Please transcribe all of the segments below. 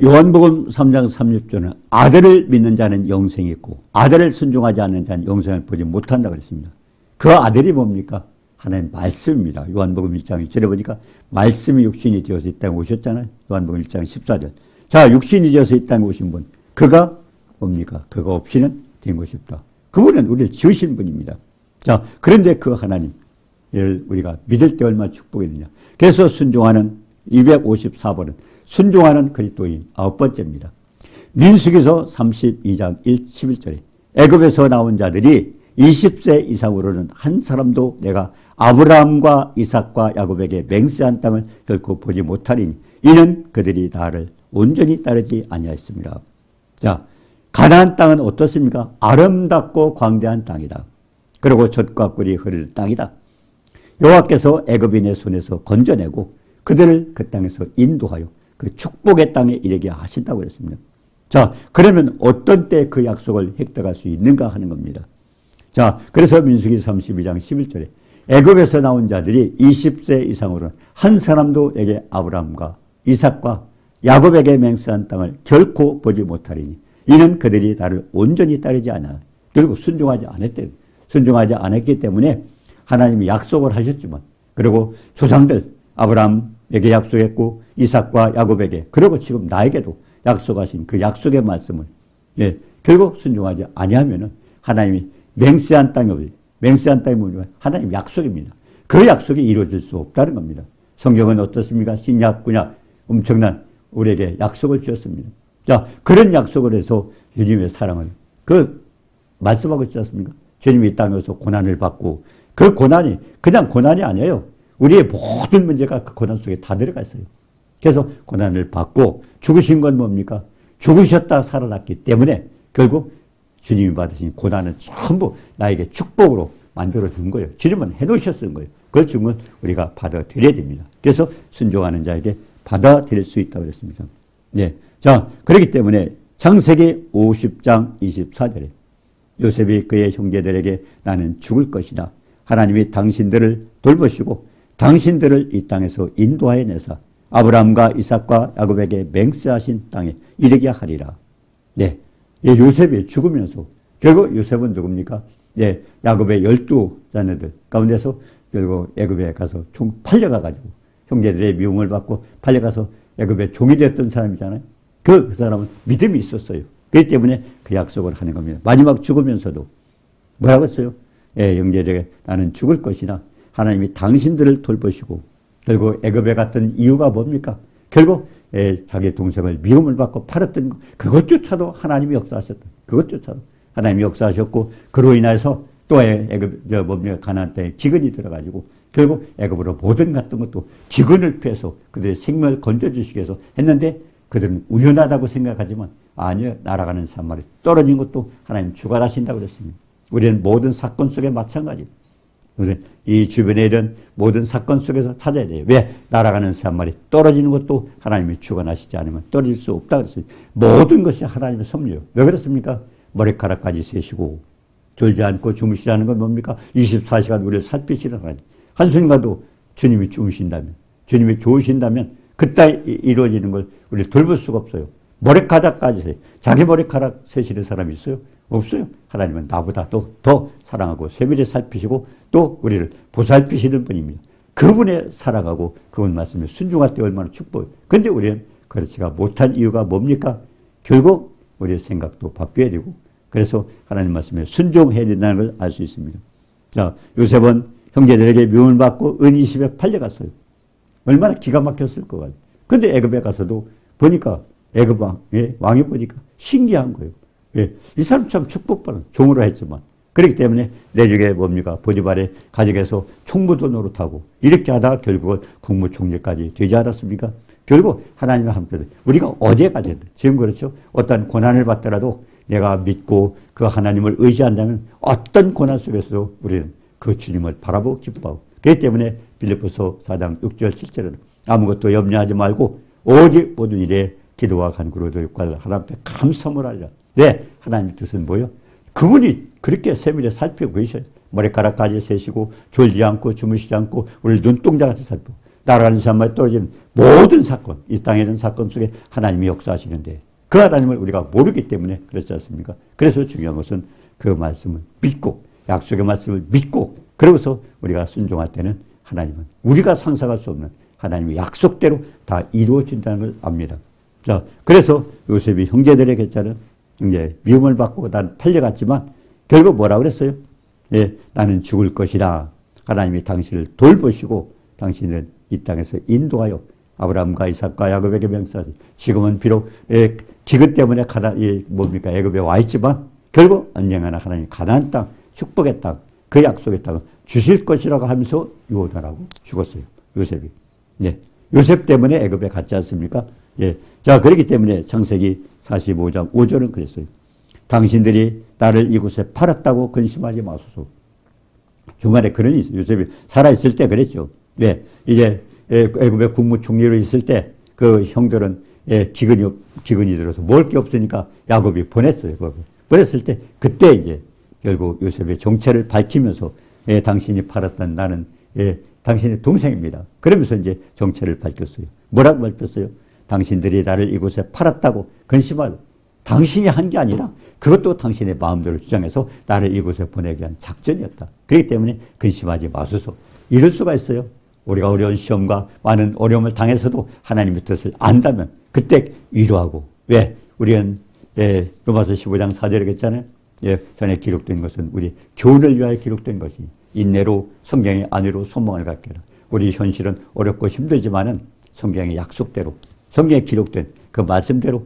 요한복음 3장 30절은 아들을 믿는 자는 영생이 있고 아들을 순종하지 않는 자는 영생을 보지 못한다고 그랬습니다. 그 아들이 뭡니까? 하나님 말씀입니다. 요한복음 1장 1절에 보니까 말씀이 육신이 되어서 이 땅에 오셨잖아요. 요한복음 1장 14절. 자, 육신이 되어서 이 땅에 오신 분. 그가 뭡니까? 그가 없이는 된 것이 없다. 그분은 우리를 지으신 분입니다. 자, 그런데 그 하나님을 우리가 믿을 때 얼마나 축복이느냐. 그래서 순종하는 254번은 순종하는 그리스도인 9번째입니다. 민수기서 32장 11절에 애굽에서 나온 자들이 20세 이상으로는 한 사람도 내가 아브라함과 이삭과 야곱에게 맹세한 땅을 결코 보지 못하리니 이는 그들이 나를 온전히 따르지 아니하였습니다. 자, 가나안 땅은 어떻습니까? 아름답고 광대한 땅이다. 그리고 젖과 꿀이 흐르는 땅이다. 여호와께서 애굽인의 손에서 건져내고 그들을 그 땅에서 인도하여 그 축복의 땅에 이르게 하신다고 그랬습니다. 자, 그러면 어떤 때 그 약속을 획득할 수 있는가 하는 겁니다. 자, 그래서 민수기 32장 11절에 애굽에서 나온 자들이 20세 이상으로는 한 사람도 내게 아브라함과 이삭과 야곱에게 맹세한 땅을 결코 보지 못하리니 이는 그들이 나를 온전히 따르지 않아. 결국 순종하지 않았대. 순종하지 않았기 때문에 하나님이 약속을 하셨지만 그리고 조상들 아브라함에게 약속했고 이삭과 야곱에게 그리고 지금 나에게도 약속하신 그 약속의 말씀을 결국 순종하지 아니하면은 하나님이 맹세한 땅이 맹세한 땅이 뭐냐? 하나님 약속입니다. 그 약속이 이루어질 수 없다는 겁니다. 성경은 어떻습니까? 신약, 구약 엄청난 우리에게 약속을 주셨습니다. 자, 그런 약속을 해서 주님의 사랑을 그 말씀하고 있지 않습니까? 주님이 이 땅에서 고난을 받고 그 고난이 그냥 고난이 아니에요. 우리의 모든 문제가 그 고난 속에 다 들어가 있어요. 그래서 고난을 받고 죽으신 건 뭡니까? 죽으셨다 살아났기 때문에 결국 주님이 받으신 고난은 전부 나에게 축복으로 만들어준 거예요. 주님은 해놓으셨은 거예요. 그걸 준 건 우리가 받아들여야 됩니다. 그래서 순종하는 자에게 받아들일 수 있다고 그랬습니다. 네. 자, 그렇기 때문에 창세기 50장 24절에 요셉이 그의 형제들에게 나는 죽을 것이다. 하나님이 당신들을 돌보시고 당신들을 이 땅에서 인도하여 내사 아브라함과 이삭과 야곱에게 맹세하신 땅에 이르게 하리라. 네. 요셉이 죽으면서 결국 요셉은 누굽니까? 네. 야곱의 12자녀들 가운데서 결국 애굽에 가서 총 팔려가가지고 형제들의 미움을 받고 팔려가서 애굽의 종이 되었던 사람이잖아요. 그 사람은 믿음이 있었어요. 그렇기 때문에 그 약속을 하는 겁니다. 마지막 죽으면서도 뭐라고 했어요? 형제들에게 나는 죽을 것이나 하나님이 당신들을 돌보시고 결국 애굽에 갔던 이유가 뭡니까? 결국 자기 동생을 미움을 받고 팔았던 것 그것조차도 하나님이 역사하셨다. 그것조차도 하나님이 역사하셨고 그로 인해서 또 애굽 가나안 땅에 기근이 들어가지고 결국 애굽으로 모든 갔던 것도 기근을 피해서 그들의 생명을 건져주시기 위해서 했는데 그들은 우연하다고 생각하지만 아니요. 날아가는 산말이 떨어진 것도 하나님 주관하신다고 그랬습니다. 우리는 모든 사건 속에 마찬가지입니다. 이 주변에 이런 모든 사건 속에서 찾아야 돼요. 왜? 날아가는 산말이 떨어지는 것도 하나님이 주관하시지 않으면 떨어질 수 없다고 그랬습니다. 모든 것이 하나님의 섭리예요. 왜 그렇습니까? 머리카락까지 세시고 졸지 않고 주무시라는 건 뭡니까? 24시간 우리를 살피시는 하나님. 한순간도 주님이 주무신다면 주님이 좋으신다면 그때 이루어지는 걸 우리를 돌볼 수가 없어요. 머리카락까지 세. 자기 머리카락 세시는 사람이 있어요? 없어요. 하나님은 나보다 더 사랑하고 세밀히 살피시고 또 우리를 보살피시는 분입니다. 그분의 사랑하고 그분 말씀에 순종할 때 얼마나 축복해요. 그런데 우리는 그렇지가 못한 이유가 뭡니까? 결국 우리의 생각도 바뀌어야 되고 그래서 하나님 말씀에 순종해야 된다는 걸 알 수 있습니다. 자, 요셉은 형제들에게 미움을 받고 은20에 팔려갔어요. 얼마나 기가 막혔을 것 같아요. 그런데 애굽에 가서도 보니까 애굽 왕이 보니까 신기한 거예요. 이 사람 참 축복받은 종으로 했지만 그렇기 때문에 내중에 뭡니까? 보디발의 가족에서 총무도 노릇하고 이렇게 하다가 결국은 국무총리까지 되지 않았습니까? 결국 하나님과 함께 우리가 어디에 가야 된다. 지금 그렇죠. 어떤 고난을 받더라도 내가 믿고 그 하나님을 의지한다면 어떤 고난 속에서도 우리는 그 주님을 바라보고 기뻐하고 그렇기 때문에 빌립보서 4장 6절 7절은 아무것도 염려하지 말고 오직 모든 일에 기도와 간구로도 역할을 하나님 앞에 감사를 하려. 네, 하나님의 뜻은 뭐예요? 그분이 그렇게 세밀히 살피고 계셔요. 머리카락까지 세시고 졸지 않고 주무시지 않고 우리 눈동자같이 살피고 나라는 사람마다 떨어지는 모든 사건, 이 땅에 있는 사건 속에 하나님이 역사하시는데 그 하나님을 우리가 모르기 때문에 그렇지 않습니까? 그래서 중요한 것은 그 말씀을 믿고 약속의 말씀을 믿고 그러고서 우리가 순종할 때는 하나님은 우리가 상상할 수 없는 하나님의 약속대로 다 이루어진다는 걸 압니다. 자, 그래서 요셉이 형제들에게 했잖아요. 이제 미움을 받고 난 팔려갔지만 결국 뭐라 그랬어요? 예, 나는 죽을 것이라. 하나님이 당신을 돌보시고 당신을 이 땅에서 인도하여 아브라함과 이삭과 야곱에게 명세하시. 지금은 비록 기근 때문에 애굽에 와 있지만 결국 언젠가나 하나님 가나안 땅, 축복의 땅, 그 약속의 땅을 주실 것이라고 하면서 유언하라고 죽었어요. 요셉이. 예. 요셉 때문에 애굽에 갔지 않습니까? 예. 자, 그렇기 때문에 창세기 45장 5절은 그랬어요. 당신들이 나를 이곳에 팔았다고 근심하지 마소서. 중간에 그런 일이 있어요. 요셉이 살아있을 때 그랬죠. 왜? 이제 애굽의 국무총리로 있을 때 그 형들은 기근이 들어서 먹을 게 없으니까 야곱이 보냈어요. 보냈을 때 그때 이제 결국 요셉의 정체를 밝히면서 당신이 팔았던 나는 당신의 동생입니다. 그러면서 이제 정체를 밝혔어요. 뭐라고 밝혔어요? 당신들이 나를 이곳에 팔았다고 근심할 당신이 한 게 아니라 그것도 당신의 마음대로 주장해서 나를 이곳에 보내기 위한 작전이었다. 그렇기 때문에 근심하지 마소서. 이럴 수가 있어요. 우리가 어려운 시험과 많은 어려움을 당해서도 하나님의 뜻을 안다면 그때 위로하고 왜? 우리는 로마서 15장 4절에 했잖아요. 전에 기록된 것은 우리 교훈을 위하여 기록된 것이 인내로 성경의 안위로 소망을 갖게 하라. 우리 현실은 어렵고 힘들지만은 성경의 약속대로 성경에 기록된 그 말씀대로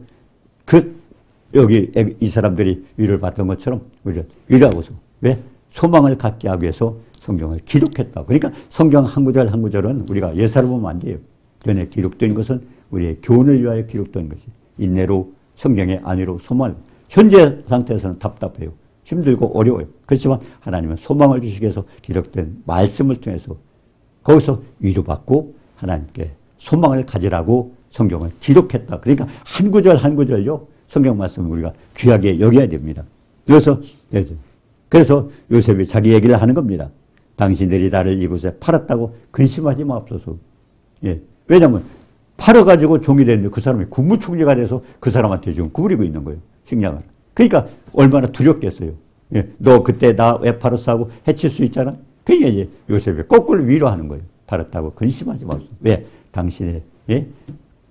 여기 이 사람들이 위로를 받던 것처럼 우리를 위로하고서 왜? 소망을 갖게 하기 위해서 성경을 기록했다. 그러니까 성경 한 구절 한 구절은 우리가 예사로 보면 안 돼요. 전에 기록된 것은 우리의 교훈을 위하여 기록된 것이 인내로 성경의 안위로 소망을 현재 상태에서는 답답해요. 힘들고 어려워요. 그렇지만 하나님은 소망을 주시기 위해서 기록된 말씀을 통해서 거기서 위로받고 하나님께 소망을 가지라고 성경을 기록했다. 그러니까 한 구절 한 구절요. 성경 말씀을 우리가 귀하게 여겨야 됩니다. 그래서 요셉이 자기 얘기를 하는 겁니다. 당신들이 나를 이곳에 팔았다고 근심하지 마옵소서. 예. 왜냐하면 팔아가지고 종이 됐는데 그 사람이 국무총리가 돼서 그 사람한테 지금 구부리고 있는 거예요. 식량을. 그러니까 얼마나 두렵겠어요. 예. 너 그때 나 왜 팔았어 하고 해칠 수 있잖아. 그러니까 이제 요셉이 거꾸로 위로하는 거예요. 팔았다고 근심하지 마옵소서. 왜? 당신의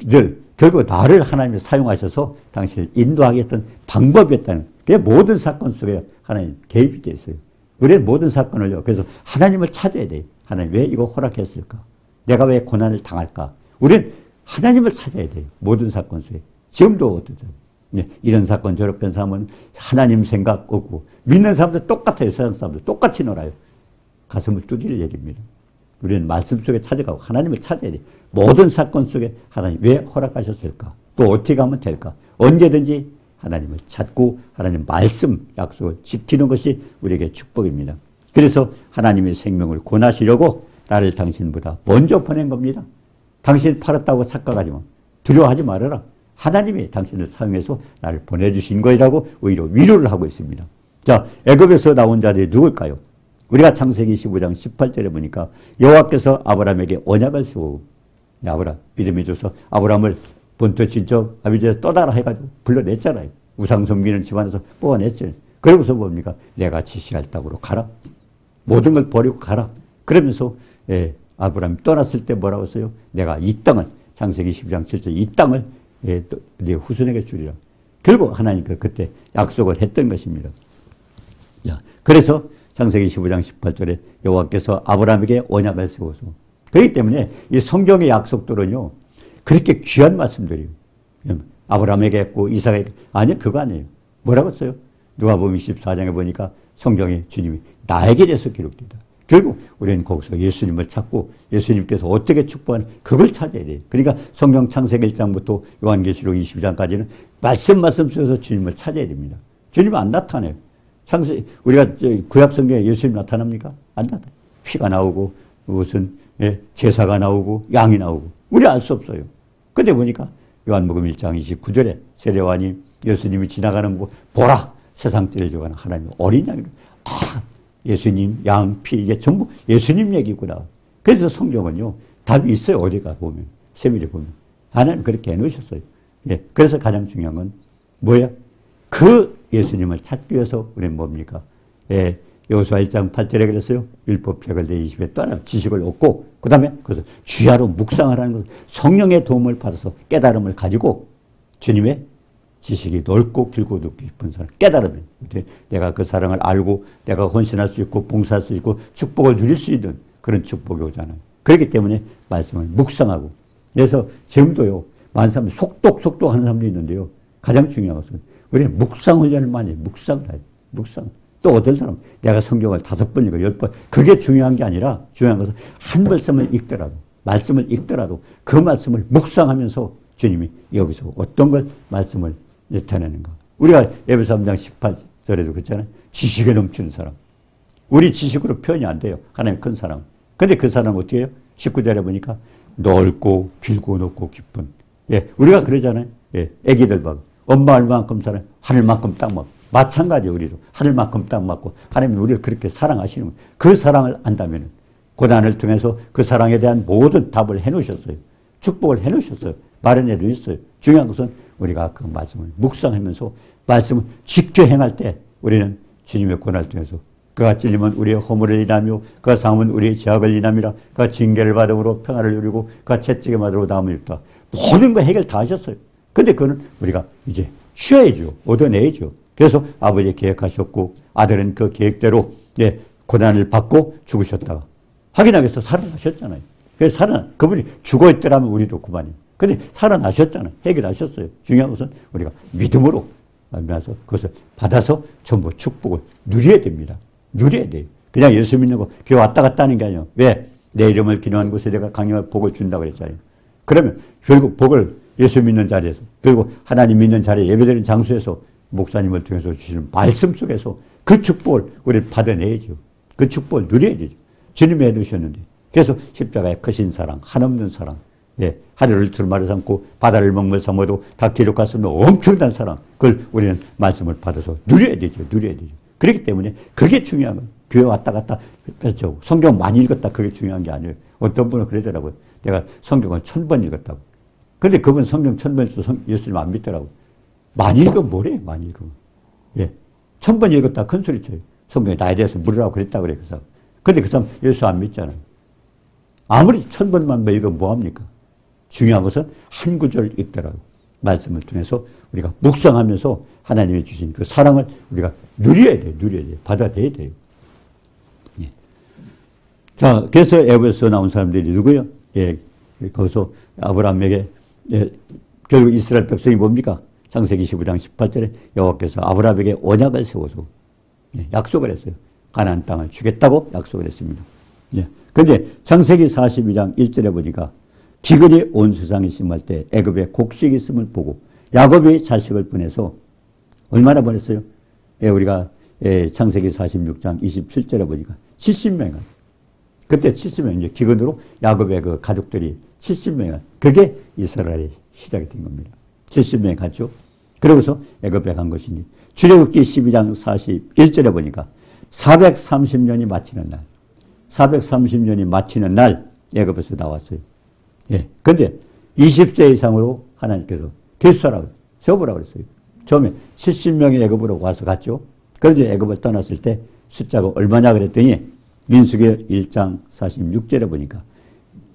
늘 결국 나를 하나님이 사용하셔서 당신을 인도하겠다는 방법이었다는 그게 모든 사건 속에 하나님 개입이 되어 있어요. 우리는 모든 사건을요. 그래서 하나님을 찾아야 돼요. 하나님 왜 이거 허락했을까? 내가 왜 고난을 당할까? 우리는 하나님을 찾아야 돼요. 모든 사건 속에. 지금도 어떠죠? 이런 사건 저런 사람은 하나님 생각 없고 믿는 사람들 똑같아요. 세상 사람들 똑같이 놀아요. 가슴을 두드릴 얘기입니다. 우리는 말씀 속에 찾아가고 하나님을 찾아야 돼요. 모든 사건 속에 하나님 왜 허락하셨을까? 또 어떻게 하면 될까? 언제든지 하나님을 찾고 하나님 말씀 약속을 지키는 것이 우리에게 축복입니다. 그래서 하나님의 생명을 권하시려고 나를 당신보다 먼저 보낸 겁니다. 당신 팔았다고 착각하지 마. 두려워하지 말아라. 하나님이 당신을 사용해서 나를 보내주신 거라고 오히려 위로를 하고 있습니다. 자, 애굽에서 나온 자들이 누굴까요? 우리가 창세기 15장 18절에 보니까 여호와께서 아브라함에게 언약을 세우고 아브라함 믿음이 줘서 아브라함을 본토 친척 아비지에 떠나라 해가지고 불러냈잖아요. 우상 섬기는 집안에서 뽑아냈잖아요. 그러고서 뭡니까? 내가 지시할 땅으로 가라. 모든 걸 버리고 가라. 그러면서 아브라함이 떠났을 때 뭐라고 했어요? 내가 이 땅을 창세기 12장 7절 이 땅을 네 후손에게 주리라. 결국 하나님께 그때 약속을 했던 것입니다. 그래서 창세기 15장 18절에 여호와께서 아브라함에게 언약을 세워서 그렇기 때문에 이 성경의 약속들은요 그렇게 귀한 말씀들이에요. 아브라함에게 했고 이삭에게 아니요 그거 아니에요. 뭐라고 써요? 누가복음 24장에 보니까 성경에 주님이 나에게 대해서 기록되다. 결국 우리는 거기서 예수님을 찾고 예수님께서 어떻게 축복하는 그걸 찾아야 돼요. 그러니까 성경 창세기 1장부터 요한계시록 22장까지는 말씀 속에서 주님을 찾아야 됩니다. 주님은 안 나타나요. 우리가 구약 성경에 예수님 나타납니까? 안 나타나요. 피가 나오고 무슨 제사가 나오고 양이 나오고 우리 알 수 없어요. 근데 보니까 요한복음 1장 29절에 세례요한이 예수님이 지나가는 거 보라 세상 죄를 져가는 하나님 어린 양이로 예수님 양 피 이게 전부 예수님 얘기구나. 그래서 성경은요 답이 있어요. 어디가 보면. 세밀히 보면. 하나님 그렇게 해놓으셨어요. 예. 그래서 가장 중요한 건 뭐예요? 그 예수님을 찾기 위해서 우리는 뭡니까? 예. 여호수아 1장 8절에 그랬어요. 율법책을 내 20에 또 하나 지식을 얻고 그 다음에 그것을 주야로 묵상하라는 것을 성령의 도움을 받아서 깨달음을 가지고 주님의 지식이 넓고 길고 깊은 사랑 깨달으면 내가 그 사랑을 알고 내가 헌신할 수 있고 봉사할 수 있고 축복을 누릴 수 있는 그런 축복이 오잖아요. 그렇기 때문에 말씀을 묵상하고 그래서 지금도요 많은 사람들이 속독 하는 사람도 있는데요. 가장 중요한 것은 우리는 묵상 훈련을 많이 해요. 묵상을 해요. 묵상. 또 어떤 사람 내가 성경을 5번 읽고 10번 그게 중요한 게 아니라 중요한 것은 한 말씀을 읽더라도 말씀을 읽더라도 그 말씀을 묵상하면서 주님이 여기서 어떤 걸 말씀을 나타내는가. 우리가 에베소 3장 18절에도 그랬잖아요. 지식에 넘치는 사람. 우리 지식으로 표현이 안 돼요. 하나님 큰 사랑. 근데 그 사랑은 어떻게 해요? 19절에 보니까 넓고 길고 높고 깊은. 예, 우리가 그러잖아요. 예, 애기들 봐. 엄마 얼마만큼 사랑해? 하늘만큼 딱 맞고. 마찬가지 우리도 하늘만큼 딱 맞고 하나님이 우리를 그렇게 사랑하시는 거예요. 그 사랑을 안다면 고난을 통해서 그 사랑에 대한 모든 답을 해놓으셨어요. 축복을 해놓으셨어요. 마련해 주셨어요. 중요한 것은 우리가 그 말씀을 묵상하면서 말씀을 지켜 행할 때 우리는 주님의 고난을 통해서 그가 찔리면 우리의 허물을 인하며 그가 상하면 우리의 죄악을 인함이라 그가 징계를 받음으로 평화를 누리고 그가 채찍에 맞으로 나음을 입다. 모든 거 해결 다 하셨어요. 근데 그거는 우리가 이제 쉬어야죠. 얻어내야죠. 그래서 아버지 계획하셨고 아들은 그 계획대로 예, 고난을 받고 죽으셨다가 확인하기 위해서 살아나셨잖아요. 그래서 그분이 죽어있더라면 우리도 그만이에요. 근데 살아나셨잖아요. 해결하셨어요. 중요한 것은 우리가 믿음으로 알면서 그것을 받아서 전부 축복을 누려야 됩니다. 누려야 돼요. 그냥 예수 믿는 거 교회 왔다 갔다 하는 게 아니에요. 왜? 내 이름을 기념하는 곳에 내가 강력한 복을 준다고 그랬잖아요. 그러면 결국 복을 예수 믿는 자리에서 그리고 하나님 믿는 자리에 예배드리는 장소에서 목사님을 통해서 주시는 말씀 속에서 그 축복을 우리 받아내야죠. 그 축복을 누려야 되죠. 주님이 해주셨는데. 그래서 십자가의 크신 사랑, 한없는 사랑, 예, 하늘을 두루마리 삼고 바다를 먹물 삼아도 다 기록할 수 없는 엄청난 사랑, 그걸 우리는 말씀을 받아서 누려야 되죠. 누려야 되죠. 그렇기 때문에 그게 중요한 거예요. 교회 왔다 갔다 펼쳐 성경 많이 읽었다 그게 중요한 게 아니에요. 어떤 분은 그러더라고요. 내가 성경을 1000번 읽었다고. 근데 그분 성경 1000번 읽어도 예수님 안 믿더라고요. 많이 읽으면 뭐래? 많이 읽으면. 예. 1000번 읽었다 큰 소리 쳐요. 성경에 나에 대해서 물으라고 그랬다 그래, 그 사람. 근데 그 사람 예수 안 믿잖아요. 아무리 1000번만 읽으면 뭐합니까? 중요한 것은 한 구절 읽더라고. 말씀을 통해서 우리가 묵상하면서 하나님이 주신 그 사랑을 우리가 누려야 돼요. 누려야 돼요. 받아들여야 돼요. 예. 자, 그래서 에베소서 나온 사람들이 누구예요? 예. 거기서 아브라함에게, 예. 결국 이스라엘 백성이 뭡니까? 창세기 15장 18절에 여호와께서 아브라함에게 언약을 세워서 예, 약속을 했어요. 가나안 땅을 주겠다고 약속을 했습니다. 예. 근데 창세기 42장 1절에 보니까 기근이 온 세상에 심할 때 애굽에 곡식이 있음을 보고 야곱이 자식을 보내서 얼마나 보냈어요? 예, 우리가 창세기 46장 27절에 보니까 70명이 갔어요. 그때 70명 이제 기근으로 야곱의 그 가족들이 70명이 그게 이스라엘의 시작이 된 겁니다. 70명이 갔죠. 그러고서 애굽에 간 것이니 출애굽기 12장 41절에 보니까 430년이 마치는 날 430년이 마치는 날 애굽에서 나왔어요. 예. 근데 20세 이상으로 하나님께서 개수하라고 세워보라고 그랬어요. 처음에 70명이 애굽으로 와서 갔죠. 그런데 애굽을 떠났을 때 숫자가 얼마냐 그랬더니 민수기 1장 46절에 보니까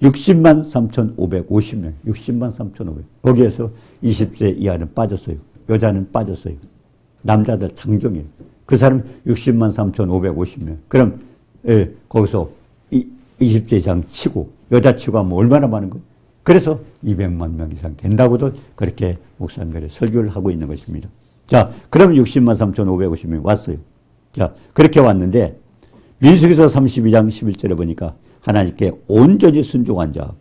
60만 3,550명, 60만 3,500. 거기에서 20세 이하는 빠졌어요. 여자는 빠졌어요. 남자들 장정이에요. 그 사람 60만 3,550명. 그럼 예, 거기서 20세 이상 치고 여자 치고 하면 얼마나 많은 거예요? 그래서 200만 명 이상 된다고도 그렇게 목사님들이 설교를 하고 있는 것입니다. 자, 그럼 60만 3,550명 왔어요. 자, 그렇게 왔는데 민수기서 32장 11절에 보니까 하나님께 온전히 순종한 자,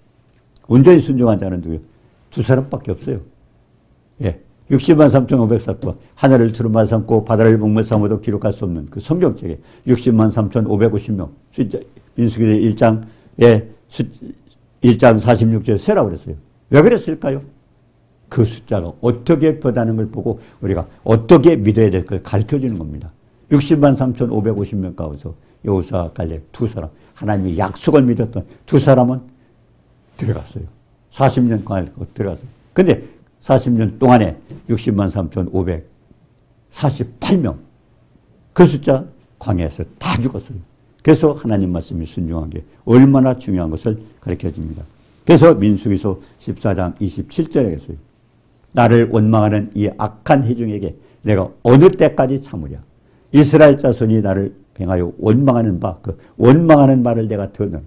온전히 순종한 자는 누구예요? 두 사람밖에 없어요. 예. 60만 3,500사과 하늘을 두루마리 삼고 바다를 목물 삼아도 기록할 수 없는 그 성경책에 60만 3,550명 민수기 1장 1장 46절에 세라고 그랬어요. 왜 그랬을까요? 그 숫자가 어떻게 변하는 걸 보고 우리가 어떻게 믿어야 될 걸 가르쳐주는 겁니다. 60만 3,550명 가운데서 여호수아 갈렙 두 사람 하나님이 약속을 믿었던 두 사람은 들어갔어요. 40년 광야를 들어갔어요. 근데 40년 동안에 60만 3,548명 그 숫자 광야에서 다 죽었어요. 그래서 하나님 말씀이 순종한 게 얼마나 중요한 것을 가르쳐 줍니다. 그래서 민수기서 14장 27절에 있어요. 나를 원망하는 이 악한 회중에게 내가 어느 때까지 참으랴. 이스라엘 자손이 나를 행하여 원망하는 바, 그 원망하는 말을 내가 듣는.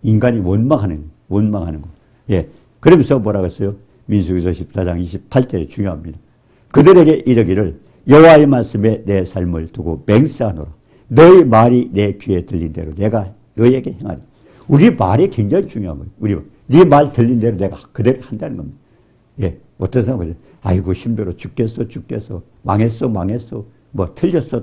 인간이 원망하는 거. 예. 그러면서 뭐라고 했어요? 민수기서 14장 28절에 중요합니다. 그들에게 이르기를 여호와의 말씀에 내 삶을 두고 맹세하노라. 너희 말이 내 귀에 들린 대로 내가 너희에게 행하리. 우리 말이 굉장히 중요한 거예요. 네 말 들린 대로 내가 그대로 한다는 겁니다. 예. 어떤 사람은 아이고 힘들어 죽겠어. 망했어. 뭐 틀렸어.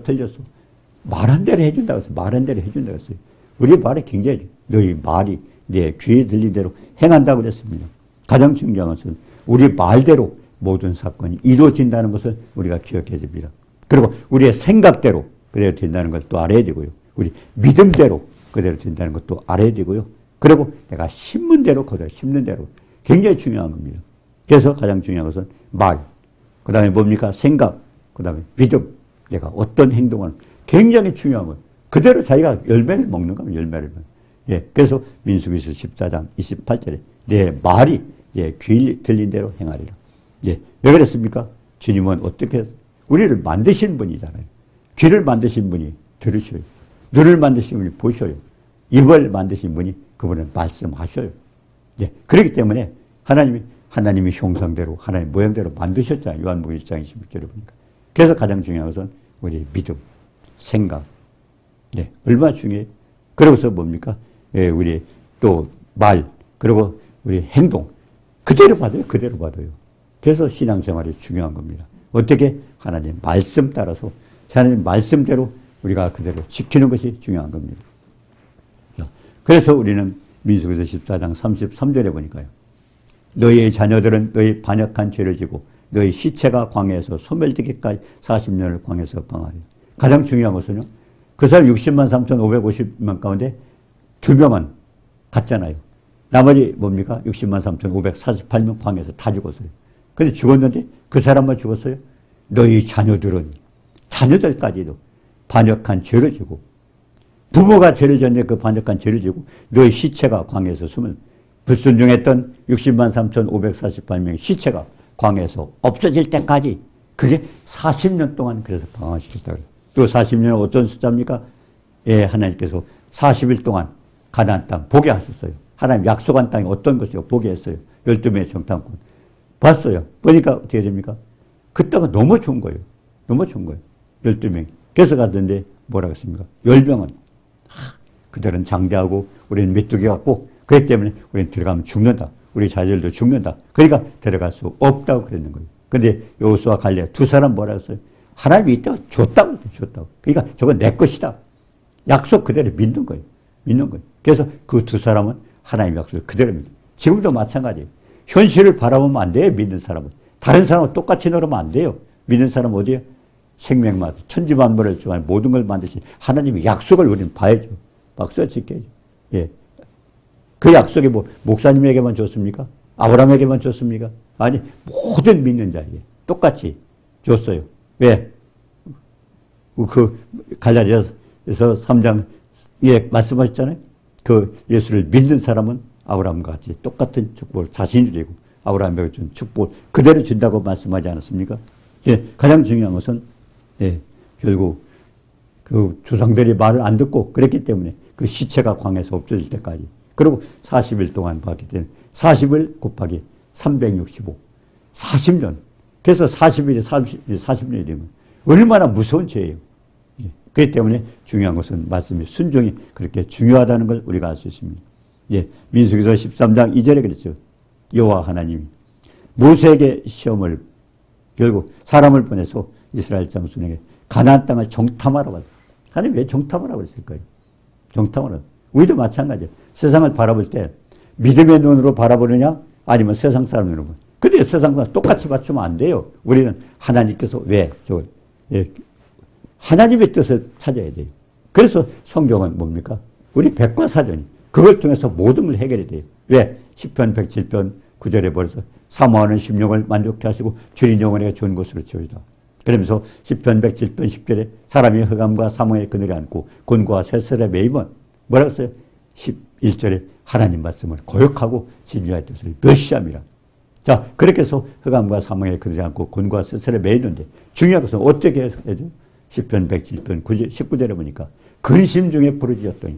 말한 대로 해준다고 했어요. 말한 대로 해준다고 했어요. 우리 말이 굉장히 너희 말이 내 귀에 들린 대로 행한다고 그랬습니다. 가장 중요한 것은 우리 말대로 모든 사건이 이루어진다는 것을 우리가 기억해야 됩니다. 그리고 우리의 생각대로 그대로 된다는 걸 또 알아야 되고요. 우리 믿음대로 그대로 된다는 것도 알아야 되고요. 그리고 내가 심는 대로 그대로 심는 대로 굉장히 중요한 겁니다. 그래서 가장 중요한 것은 말, 그 다음에 뭡니까? 생각, 그 다음에 믿음, 내가 어떤 행동을 굉장히 중요한 거예요. 그대로 자기가 열매를 먹는 겁니다. 열매를. 예. 그래서 민수기서 14장 28절에 내 말이 예, 귀 들린 대로 행하리라. 예. 왜 그랬습니까? 주님은 어떻게 우리를 만드신 분이잖아요. 귀를 만드신 분이 들으셔요. 눈을 만드신 분이 보셔요. 입을 만드신 분이 그분은 말씀하셔요. 예. 그렇기 때문에 하나님이 형상대로 하나님 모양대로 만드셨잖아요. 요한복음 1장 26절에 보니까. 그래서 가장 중요한 것은 우리 믿음, 생각. 네. 얼마나 중요해요. 그러고서 뭡니까? 예, 우리 또 말, 그리고 우리 행동. 그대로 받아요. 그래서 신앙생활이 중요한 겁니다. 어떻게? 하나님 말씀 따라서 하나님 말씀대로 우리가 그대로 지키는 것이 중요한 겁니다. 그래서 우리는 민수기서 14장 33절에 보니까요. 너희의 자녀들은 너희 반역한 죄를 지고 너희 시체가 광야에서 소멸되기까지 40년을 광야에서 방하리. 가장 중요한 것은요. 그 사람 60만 3,550명 가운데 2명은 갔잖아요. 나머지 뭡니까? 60만 3,548명 광야에서 다 죽었어요. 근데 죽었는데 그 사람만 죽었어요? 너희 자녀들까지도 반역한 죄를 지고 부모가 죄를 졌는데 그 반역한 죄를 지고 너희 시체가 광야에서 숨을 불순종했던 60만 3,548명의 시체가 광야에서 없어질 때까지 그게 40년 동안 그래서 방황하시겠다. 또 40년은 어떤 숫자입니까? 예, 하나님께서 40일 동안 가나안 땅 보게 하셨어요. 하나님 약속한 땅이 어떤 것이고 보게 했어요. 12명의 정탐꾼. 봤어요. 보니까 어떻게 됩니까? 그 땅은 너무 좋은 거예요. 12명이. 그래서 갔는데 뭐라고 했습니까? 10명은 그들은 장대하고 우리는 메뚜기 같고 그렇기 때문에 우리는 들어가면 죽는다. 우리 자녀들도 죽는다. 그러니까 들어갈 수 없다고 그랬는 거예요. 근데 여호수아 갈렙 두 사람 뭐라고 했어요? 하나님이 이때가 줬다고. 그러니까 저건 내 것이다. 약속 그대로 믿는 거예요. 그래서 그 두 사람은 하나님의 약속을 그대로 믿는 거예요. 지금도 마찬가지예요. 현실을 바라보면 안 돼요. 믿는 사람은. 다른 사람은 똑같이 놀으면 안 돼요. 믿는 사람은 어디에요? 생명마다 천지만물을 좋아하는 모든 걸 만드신 하나님의 약속을 우리는 봐야죠. 박수를 지켜야죠. 예. 그 약속이 뭐 목사님에게만 줬습니까? 아브라함에게만 줬습니까? 아니 모든 믿는 자에게 똑같이 줬어요. 왜? 그 갈라디아서 3장 예 말씀하셨잖아요. 그 예수를 믿는 사람은 아브라함과 같이 똑같은 축복을 자신이 되고 아브라함에게 준 축복을 그대로 준다고 말씀하지 않았습니까? 예, 가장 중요한 것은 예, 결국 그 조상들이 말을 안 듣고 그랬기 때문에 그 시체가 광야에서 없어질 때까지 그리고 40일 동안 봤기 때문에 40일 곱하기 365 40년 그래서 40일이 40년이 되면 얼마나 무서운 죄예요. 예. 그렇기 때문에 중요한 것은 말씀이 순종이 그렇게 중요하다는 걸 우리가 알 수 있습니다. 예. 민수기서 13장 2절에 그랬죠. 여호와 하나님이 모세에게 시험을 결국 사람을 보내서 이스라엘 자손에게 가나안 땅을 정탐하라고 하죠. 하나님 왜 정탐하라고 그랬을까요? 정탐하라고. 우리도 마찬가지예요. 세상을 바라볼 때 믿음의 눈으로 바라보느냐 아니면 세상 사람 눈으로 보느냐. 근데 세상과 똑같이 맞추면 안 돼요. 우리는 하나님께서 하나님의 뜻을 찾아야 돼요. 그래서 성경은 뭡니까? 우리 백과사전이 그걸 통해서 모든 걸 해결해야 돼요. 왜? 10편 107편 9절에 벌써 사모하는 심령을 만족케 하시고 주인 영혼에게 좋은 곳으로 치우다. 그러면서 10편 107편 10절에 사람이 흑암과 사망의 그늘에 앉고 곤고와 쇠설에 매이면 뭐라고 써요? 11절에 하나님 말씀을 거역하고 진주의 뜻을 멸시함이라. 자, 그렇게 해서 흑암과 사망의 그늘에 앉고 곤고와 쇠설에 매이는데 중요한 것은 어떻게 해야죠? 10편 107편 9절, 19절에 보니까 근심 중에 부르짖었더니,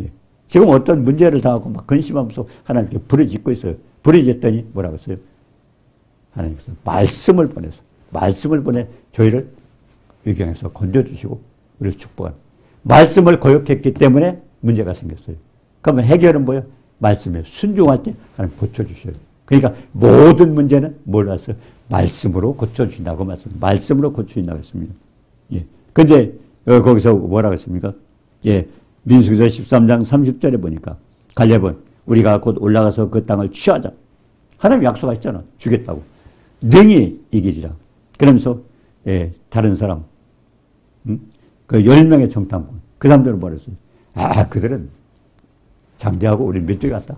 예. 지금 어떤 문제를 당하고 막 근심하면서 하나님께 부르짖고 있어요. 부르짖었더니 뭐라고 했어요? 하나님께서 말씀을 보내 저희를 위경에서 건져주시고 우리를 축복합니다. 말씀을 거역했기 때문에 문제가 생겼어요. 그러면 해결은 뭐예요? 말씀에 순종할 때 하나님 고쳐주셔요. 그러니까 모든 문제는 뭘 하세요? 말씀으로 고쳐주신다고 말씀으로 고쳐주신다고 했습니다. 예. 근데 거기서 뭐라고 했습니까? 예. 민수기서 13장 30절에 보니까 갈렙은 우리가 곧 올라가서 그 땅을 취하자. 하나님 약속하셨잖아. 주겠다고. 능히 이기리라. 그러면서 예, 다른 사람 그 10명의 정탐꾼 그 사람들은 뭐랬어요? 그들은 장대하고 우리 메뚜기 같다.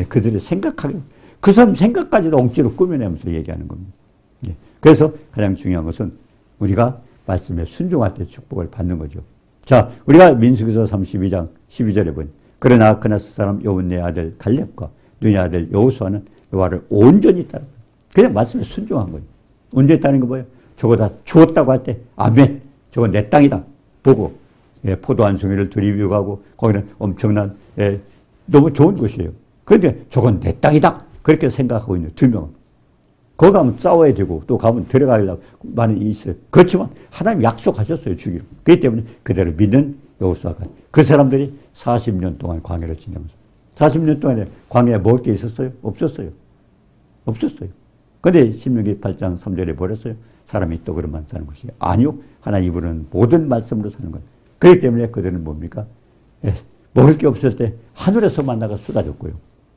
그들이 생각하게 그 사람 생각까지도 엉치로 꾸며내면서 얘기하는 겁니다. 예. 그래서 가장 중요한 것은 우리가 말씀에 순종할 때 축복을 받는 거죠. 자, 우리가 민수기서 32장 12절에 보니 그러나 아크나스 사람 여호분의 아들 갈렙과 눈의 아들 여호수아는 여호와를 온전히 따라 그냥 말씀에 순종한 거예요. 온전히 따르는 거 뭐예요? 저거 다 주었다고 할 때 아멘. 저거 내 땅이다. 보고 예, 포도 한 송이를 들이비고 가고 거기는 엄청난 예, 너무 좋은 곳이에요. 그런데 저건 내 땅이다. 그렇게 생각하고 있는 두 명은 거기 가면 싸워야 되고 또 가면 들어가려고 많이 있어요. 그렇지만 하나님 약속하셨어요. 주기로. 그렇기 때문에 그대로 믿는 여호수아가 그 사람들이 40년 동안 광야를 지내면서 40년 동안에 광야에 먹을 게 있었어요? 없었어요. 그런데 신명기 8장 3절에 버렸어요. 사람이 또 그런만 사는 것이 아니요. 하나님 부르는 모든 말씀으로 사는 거예요. 그렇기 때문에 그들은 뭡니까? 예, 먹을 게 없을 때 하늘에서 만나가 쏟아졌고요.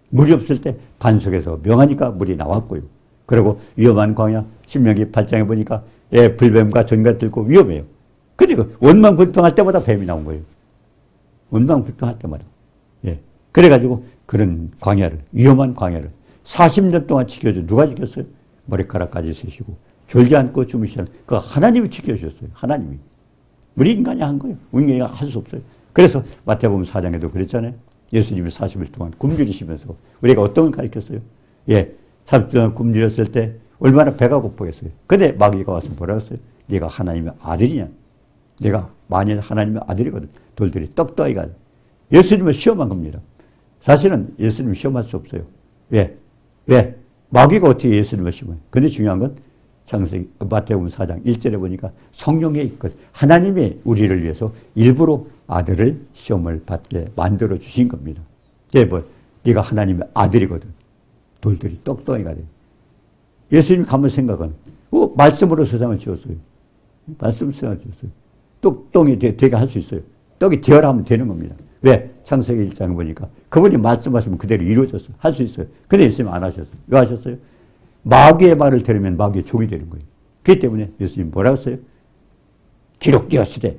물이 없을 때 반석에서 명하니까 물이 나왔고요. 그리고 위험한 광야 신명기 8장에 보니까 예, 불뱀과 전가 들고 위험해요. 그런데 그 원망 불평할 때마다 뱀이 나온 거예요. 원망 불평할 때마다. 예. 그래가지고 그런 광야를 위험한 광야를 40년 동안 지켜줘. 누가 지켰어요? 머리카락까지 쓰시고 졸지 않고 주무시는 그 하나님이 지켜주셨어요. 하나님이. 우리 인간이 한 거예요. 우리 인간이 할 수 없어요. 그래서 마태복음 4장에도 그랬잖아요. 예수님이 40일 동안 굶주리시면서 우리가 어떤 걸 가르쳤어요? 예, 40일 동안 굶주렸을 때 얼마나 배가 고프겠어요. 근데 마귀가 와서 뭐라고 했어요? 네가 하나님의 아들이냐? 내가 만일 하나님의 아들이거든. 돌들이 떡더기가 예수님을 시험한 겁니다. 사실은 예수님을 시험할 수 없어요. 왜? 마귀가 어떻게 예수님을 시험해요? 근데 중요한 건 창세기 마태복음 4장 1절에 보니까 성령의 이끌 하나님이 우리를 위해서 일부러 아들을 시험을 받게 만들어 주신 겁니다. 네가 하나님의 아들이거든. 돌들이 떡덩이가 돼. 예수님이 가만 생각은 말씀으로 세상을 지었어요. 말씀으로 세상을 지었어요. 떡덩이 되게 할 수 있어요. 떡이 되어라 하면 되는 겁니다. 왜? 창세기 1장에 보니까 그분이 말씀하시면 그대로 이루어졌어요. 할 수 있어요. 근데 예수님 안 하셨어요. 왜 하셨어요? 마귀의 말을 들으면 마귀의 종이 되는 거예요. 그렇기 때문에 예수님 뭐라고 했어요? 기록되었으되.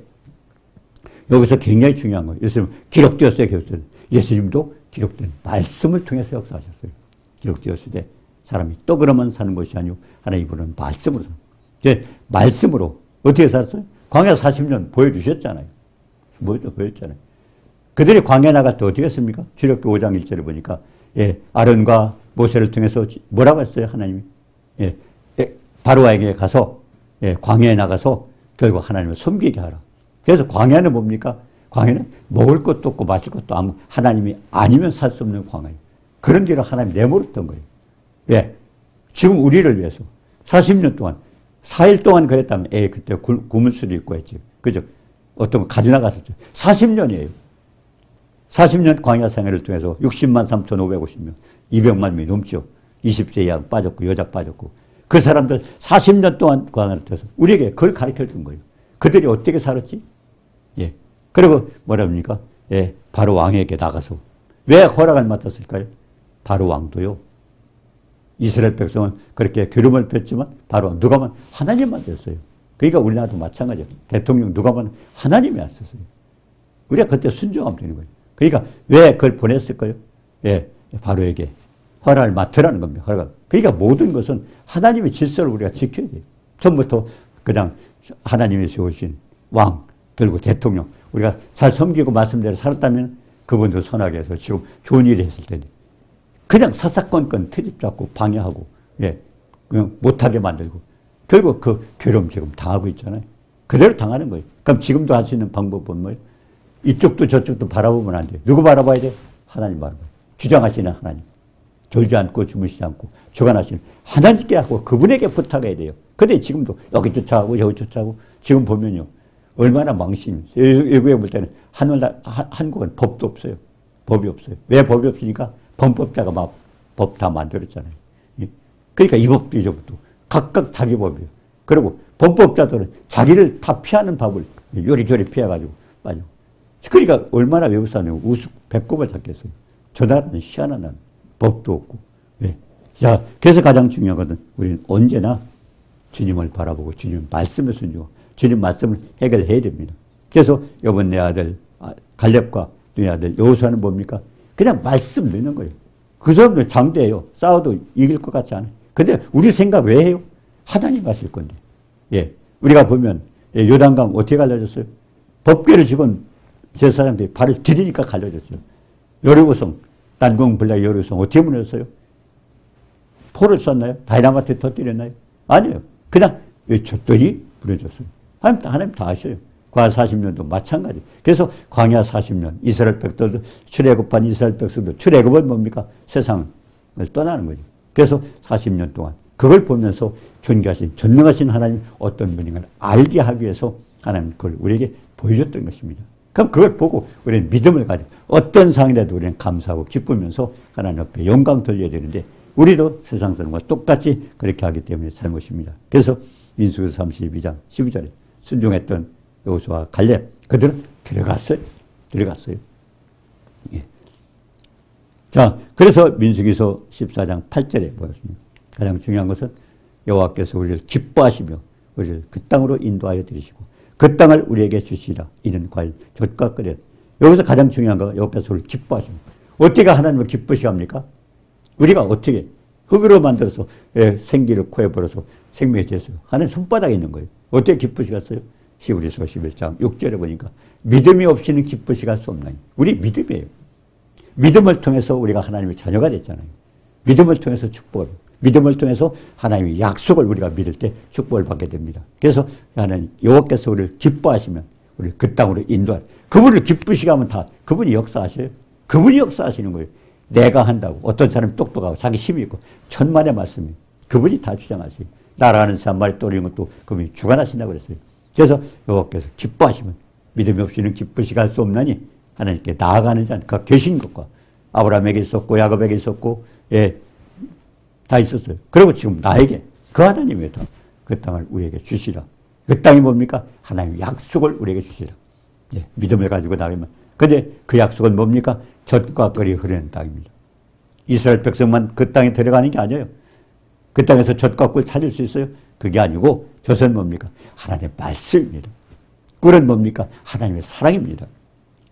여기서 굉장히 중요한 거예요. 예수님 기록되었어요. 예수님도 기록된 말씀을 통해서 역사하셨어요. 기록되었으되 사람이 떡으로만 사는 것이 아니고 하나님 부르는 말씀으로 사는 말씀으로 어떻게 살았어요? 광야 40년 보여주셨잖아요. 보였잖아요. 그들이 광야 나갈 때 어떻게 했습니까? 출애굽기 5장 1절에 보니까 예, 아론과 모세를 통해서 뭐라고 했어요? 하나님이 바로에게 가서 광야에 나가서 결국 하나님을 섬기게 하라. 그래서 광야는 뭡니까? 광야는 먹을 것도 없고 마실 것도 없고 하나님이 아니면 살 수 없는 광야예요. 그런 길을 하나님 내버렸던 거예요. 왜? 지금 우리를 위해서 40년 동안 4일 동안 그랬다면 그때 굶을 수도 있고 했지. 그죠? 어떤 거 가져나갔었죠. 40년이에요. 40년 광야 생활을 통해서 60만 3,550명, 200만 명이 넘죠. 20세 이하 빠졌고 여자 빠졌고 그 사람들 40년 동안 광야를 통해서 우리에게 그걸 가르쳐 준 거예요. 그들이 어떻게 살았지? 예. 그리고 뭐라 합니까? 예. 바로 왕에게 나가서 왜 허락을 맡았을까요? 바로 왕도요. 이스라엘 백성은 그렇게 기름을 폈지만 바로 누가 만 하나님만 됐어요. 그러니까 우리나라도 마찬가지예요. 대통령 누가 만 하나님이 왔었어요. 우리가 그때 순종하면 되는 거예요. 그러니까 왜 그걸 보냈을까요? 예. 바로에게 허락을 맡으라는 겁니다. 허락. 그러니까 모든 것은 하나님의 질서를 우리가 지켜야 돼요. 처음부터 그냥 하나님이 세우신 왕, 그리고 대통령, 우리가 잘 섬기고 말씀대로 살았다면 그분도 선하게 해서 지금 좋은 일을 했을 텐데 그냥 사사건건 트집 잡고 방해하고 예, 그냥 못하게 만들고 결국 그 괴로움 지금 당하고 있잖아요. 그대로 당하는 거예요. 그럼 지금도 할 수 있는 방법은 뭐예요? 이쪽도 저쪽도 바라보면 안 돼요. 누구 바라봐야 돼요? 하나님 바라봐요. 주장하시는 하나님. 졸지 않고 주무시지 않고 주관하시는 하나님께 하고 그분에게 부탁해야 돼요. 근데 지금도 여기 쫓아가고 여기 쫓아가고 지금 보면요. 얼마나 망신. 외국에 볼 때는 한국은 법도 없어요. 법이 없어요. 왜 법이 없으니까 범법자가 막 법 다 만들었잖아요. 그러니까 이 법도 이 법도 각각 자기 법이에요. 그리고 범법자들은 자기를 다 피하는 법을 요리조리 피해가지고 빠지고. 그러니까 얼마나 외국 사람이 우습 배꼽을 잡겠어요. 저 나라는 희한한 나라. 법도 없고. 예. 자, 그래서 가장 중요한 것은 우리는 언제나 주님을 바라보고 주님 말씀을 순종하고 주님 말씀을 해결해야 됩니다. 그래서 이번 내 아들 갈렙과 내 아들 여호수아는 뭡니까? 그냥 말씀 넣는 거예요. 그 사람들 장대예요. 싸워도 이길 것 같지 않아요. 근데 우리 생각 왜 해요? 하나님 하실 건데. 예. 우리가 보면 요단강 어떻게 갈라졌어요? 법궤를 집은 제사장들이 발을 디디니까 갈라졌어요. 여리고성, 난공불락 여리고성 어떻게 무너졌어요? 포를 쐈나요? 다이나마이트 터뜨렸나요? 아니에요. 그냥 외쳤더니 무너졌어요. 하나님 다 아셔요. 광야 40년도 마찬가지. 그래서 광야 40년 이스라엘 백성도 출애굽한 이스라엘 백성도 출애굽은 뭡니까? 세상을 떠나는 거죠. 그래서 40년 동안 그걸 보면서 존귀하신 전능하신 하나님 어떤 분인가를 알게 하기 위해서 하나님 그걸 우리에게 보여줬던 것입니다. 그럼 그걸 보고 우리는 믿음을 가지고 어떤 상이라도 우리는 감사하고 기쁘면서 하나님 앞에 영광 돌려야 되는데 우리도 세상 사람과 똑같이 그렇게 하기 때문에 잘못입니다. 그래서 민수기 32장 12절에 순종했던 여호수아 갈렙 그들은 들어갔어요. 예. 자, 그래서 민수기서 14장 8절에 보였습니다. 가장 중요한 것은 여호와께서 우리를 기뻐하시며 우리를 그 땅으로 인도하여 들이시고 그 땅을 우리에게 주시라. 이는 과연 젖과 꿀이라. 여기서 가장 중요한 거 여호와께서 우리를 기뻐하십니다. 어떻게 하나님을 기쁘시게 합니까? 우리가 어떻게 흙으로 만들어서 생기를 코에 불어서 생명이 됐어요. 하나님 손바닥에 있는 거예요. 어떻게 기쁘시겠어요? 히브리서 11장 6절에 보니까 믿음이 없이는 기쁘시게 할 수 없나니. 우리 믿음이에요. 믿음을 통해서 우리가 하나님의 자녀가 됐잖아요. 믿음을 통해서 축복을, 믿음을 통해서 하나님의 약속을 우리가 믿을 때 축복을 받게 됩니다. 그래서 하나님 여호와께서 우리를 기뻐하시면 우리를 그 땅으로 인도할, 그분을 기쁘시게 하면 다 그분이 역사하셔요. 그분이 역사하시는 거예요. 내가 한다고. 어떤 사람이 똑똑하고 자기 힘이 있고 천만의 말씀이 그분이 다 주장하세요. 날아가는 새 한 마리 떠오르는 것도 그분이 주관하신다고 그랬어요. 그래서 여호와께서 기뻐하시면 믿음이 없이는 기쁘시게 할 수 없나니 하나님께 나아가는 자, 그 계신 것과 아브라함에게 있었고 야곱에게 있었고 다 있었어요. 그리고 지금 나에게 그 하나님의 땅, 그 땅을 우리에게 주시라. 그 땅이 뭡니까? 하나님의 약속을 우리에게 주시라. 믿음을 가지고 나가면. 근데 그 약속은 뭡니까? 젖과 꿀이 흐르는 땅입니다. 이스라엘 백성만 그 땅에 들어가는 게 아니에요. 그 땅에서 젖과 꿀 찾을 수 있어요? 그게 아니고 젖은 뭡니까? 하나님의 말씀입니다. 꿀은 뭡니까? 하나님의 사랑입니다.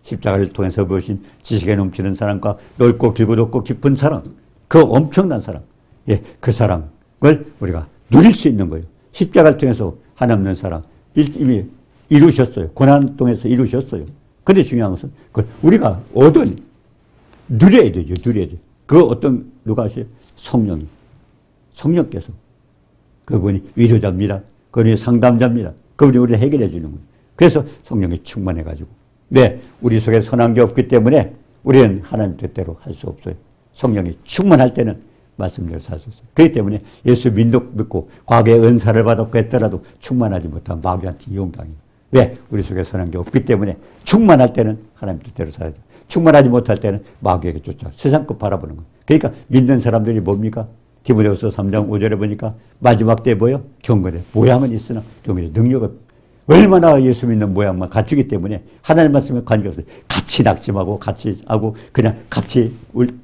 십자가를 통해서 보신 지식에 넘치는 사랑과 넓고 길고 높고 깊은 사랑, 그 엄청난 사랑, 그 사랑을 우리가 누릴 수 있는 거예요. 십자가를 통해서 한없는 사랑 이미 이루셨어요. 고난 통해서 이루셨어요. 근데 중요한 것은 그걸 우리가 누려야 되죠. 누려야 돼요. 그 어떤 누가 하세요? 성령께서 그분이 위로자입니다. 그분이 상담자입니다. 그분이 우리를 해결해 주는 거예요. 그래서 성령이 충만해가지고 우리 속에 선한 게 없기 때문에 우리는 하나님 뜻대로 할 수 없어요. 성령이 충만할 때는 말씀대로 살 수 있어요. 그렇기 때문에 예수 믿고 과거에 은사를 받았고 했더라도 충만하지 못한 마귀한테 이용당해요. 왜? 우리 속에 선한 게 없기 때문에 충만할 때는 하나님 뜻대로 살아야 돼요. 충만하지 못할 때는 마귀에게 쫓아 세상 것 바라보는 거예요. 그러니까 믿는 사람들이 뭡니까? 디모데후서 3장 5절에 보니까 마지막 때 뭐예요? 경건에 모양은 있으나 경건에 능력은 얼마나 예수 믿는 모양만 갖추기 때문에 하나님 말씀에 관계없어요. 같이 낙심하고 같이 하고 그냥 같이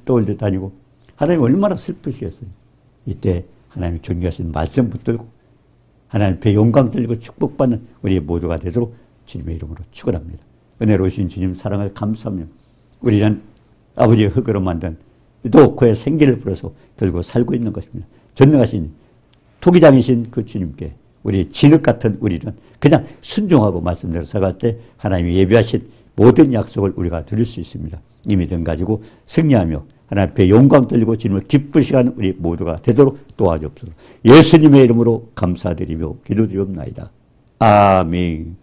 떠올려 다니고 하나님 얼마나 슬프시겠어요. 이때 하나님 존귀하신 말씀 붙들고 하나님 앞에 영광 들리고 축복받는 우리 모두가 되도록 주님의 이름으로 축원합니다. 은혜로우신 주님 사랑을 감사하며 우리는 아버지의 흙으로 만든 또 그의 생기를 불어서 결국 살고 있는 것입니다. 전능하신 토기장이신 그 주님께 우리 진흙 같은 우리는 그냥 순종하고 말씀대로 살아갈 때 하나님이 예비하신 모든 약속을 우리가 누릴 수 있습니다. 이 믿음 가지고 승리하며 하나님 앞에 영광 돌리고 주님을 기쁘시게 하는 우리 모두가 되도록 도와주옵소서. 예수님의 이름으로 감사드리며 기도드리옵나이다. 아멘.